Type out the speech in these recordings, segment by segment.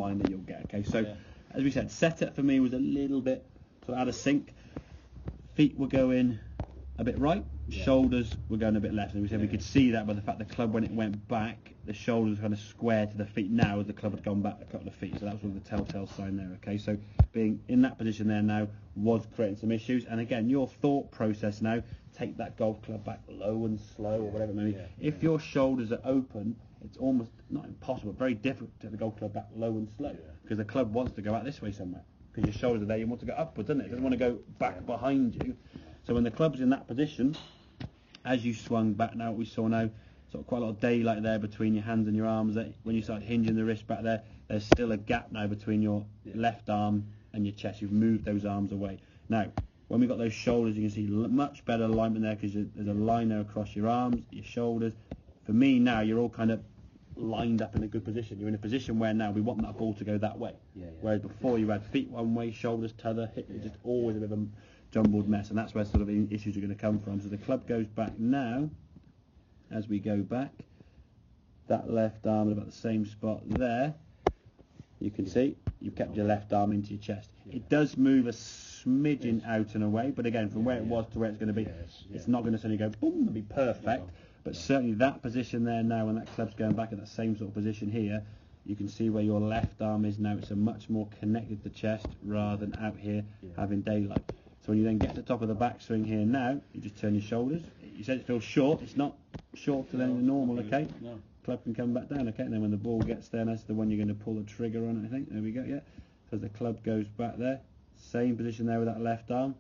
mind that you'll get. Okay, so as we said, setup for me was a little bit sort of out of sync. Feet were going a bit right, shoulders were going a bit left, and we said we could see that by the fact the club, when it went back, the shoulders were kind of square to the feet now as the club had gone back a couple of feet. So that was sort of the telltale sign there. Okay, so being in that position there now was creating some issues. And again, your thought process now, take that golf club back low and slow or whatever it may be. If your shoulders are open, it's almost not impossible, very difficult to take the golf club back low and slow, because the club wants to go out this way somewhere, because your shoulders are there, you want to go upwards, doesn't it? It doesn't want to go back behind you. So when the club's in that position, as you swung back now, what we saw now, sort of quite a lot of daylight there between your hands and your arms. When you start hinging the wrist back there, there's still a gap now between your left arm and your chest. You've moved those arms away. Now, when we got those shoulders, you can see much better alignment there, because there's a line there across your arms, your shoulders. For me now, you're all kind of lined up in a good position. You're in a position where now we want that ball to go that way. Whereas before you had feet one way, shoulders t'other, hip, just always a bit of a jumbled mess, and that's where sort of issues are going to come from. So the club goes back now. As we go back, that left arm is about the same spot there. You can see you've kept your left arm into your chest. It does move a smidgen out and away, but again, from where it was to where it's going to be, it's not going to suddenly go boom and be perfect. But certainly that position there now, when that club's going back at that same sort of position here, you can see where your left arm is now. It's a much more connected to the chest rather than out here having daylight. So when you then get to the top of the backswing here now, you just turn your shoulders. You said it feels short. It's not shorter than the normal, okay? Club can come back down, okay? And then when the ball gets there, that's the one you're going to pull the trigger on, I think. There we go, So the club goes back there. Same position there with that left arm.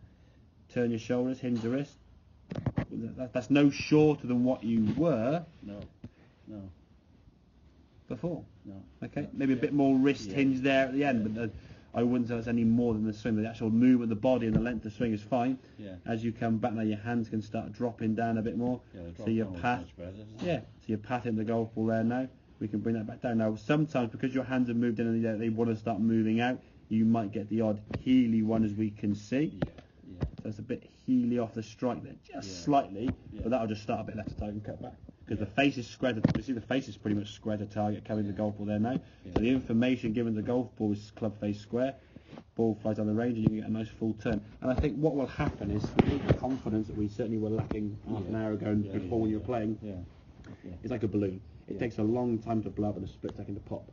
Turn your shoulders, hinge the wrist. That's no shorter than what you were before. Okay, maybe a bit more wrist hinge there at the end, but I wouldn't say that's any more than the swing. The actual movement of the body and the length of the swing is fine. As you come back now, your hands can start dropping down a bit more. So your path, so you're patting the golf ball there now. We can bring that back down. Now sometimes, because your hands have moved in and they want to start moving out, you might get the odd heely one, as we can see. So it's a bit heely off the strike there, just slightly, but that'll just start a bit left to target and cut back. Because the face is square to, you see the face is pretty much square to target coming to the golf ball there now. So the information given to the golf ball is club face square, ball flies down the range, and you can get a nice full turn. And I think what will happen is, with the confidence that we certainly were lacking half an hour ago and before when you were playing, it's like a balloon. It takes a long time to blow up and a split second to pop.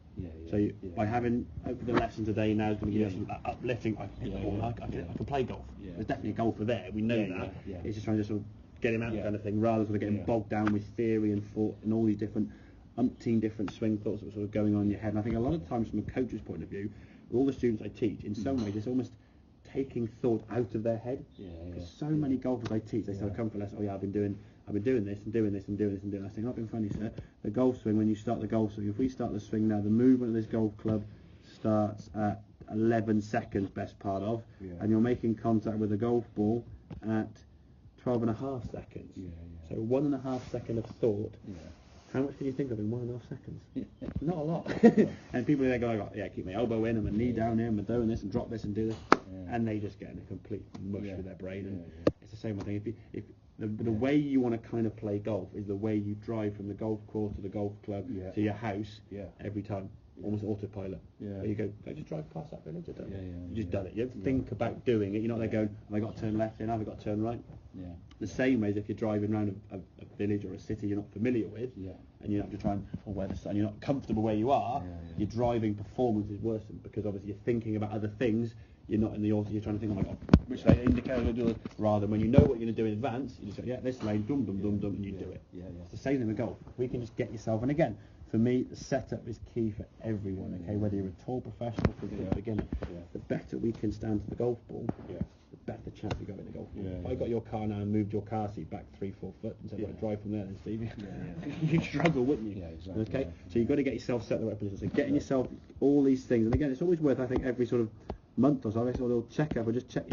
So by having, hopefully the lesson today now is going to give us that uplifting. I can play golf. There's definitely a golfer there. We know that. It's just trying to sort of get him out kind of thing, rather than getting bogged down with theory and thought and all these different umpteen different swing thoughts that were sort of going on in your head. And I think a lot of times from a coach's point of view, with all the students I teach, in some ways it's almost taking thought out of their head. Because so many golfers I teach, they start come for lessons, I've been doing this and doing this and doing this and doing this. I think, not being funny, sir. The golf swing, when you start the golf swing, if we start the swing now, the movement of this golf club starts at 11 seconds, best part of, and you're making contact with the golf ball at 12.5 seconds. So 1.5 second of thought. How much can you think of in 1.5 seconds? Not a lot. And people there go, keep my elbow in and my knee down here and I'm doing this and drop this and do this, and they just get in a complete mush with their brain. And it's the same thing. If the way you want to kind of play golf is the way you drive from the golf course to the golf club to your house every time. Almost autopilot. You go just drive past that village. You just done it. You don't think about doing it. You're not there going, have I got to turn left here? Have I got to turn right? The same way as if you're driving around a village or a city you're not familiar with, and you have to try and you're not comfortable where you are, your driving performance is worsened, because obviously you're thinking about other things. You're not in the auto. You're trying to think, oh my God, which lane indicator do this? Rather than when you know what you're going to do in advance, you just go, this lane, dum dum dum dum, and you do it. It's the same thing with golf. We can just get yourself, and again, for me, the setup is key for everyone. Okay, whether you're a tall professional or a beginner, the better we can stand to the golf ball, the better chance we got in the golf ball. If I got your car now and moved your car seat back 3-4 foot and said, right, drive from there, then Stevie, you'd struggle, wouldn't you? Okay, so you've got to get yourself set in the right position. So getting yourself all these things, and again, it's always worth, I think, every sort of month or so, I sort of a little check-up, or just check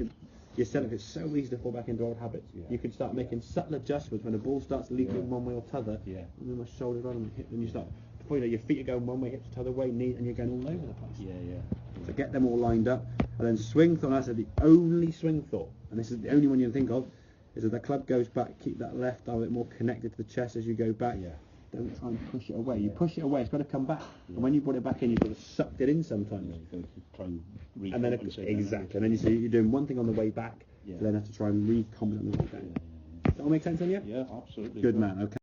your setup. It's so easy to fall back into old habits. You can start making subtle adjustments when the ball starts leaking one way or t'other. And then my shoulders on and hip, and you start. Before you know, your feet are going one way, hips t'other way, knees, and you're going all over the place. So get them all lined up, and then swing thought. I said the only swing thought, and this is the only one you can think of, is that the club goes back. Keep that left arm a bit more connected to the chest as you go back. don't try and push it away. You push it away, it's got to come back. And when you put it back in, you've got to sucked it in sometimes. You've got to try and and then exactly. And then you're doing one thing on the way back, so then have to try and recompensate on the way back. Does that all make sense on you? Yeah, absolutely. Good man. Okay.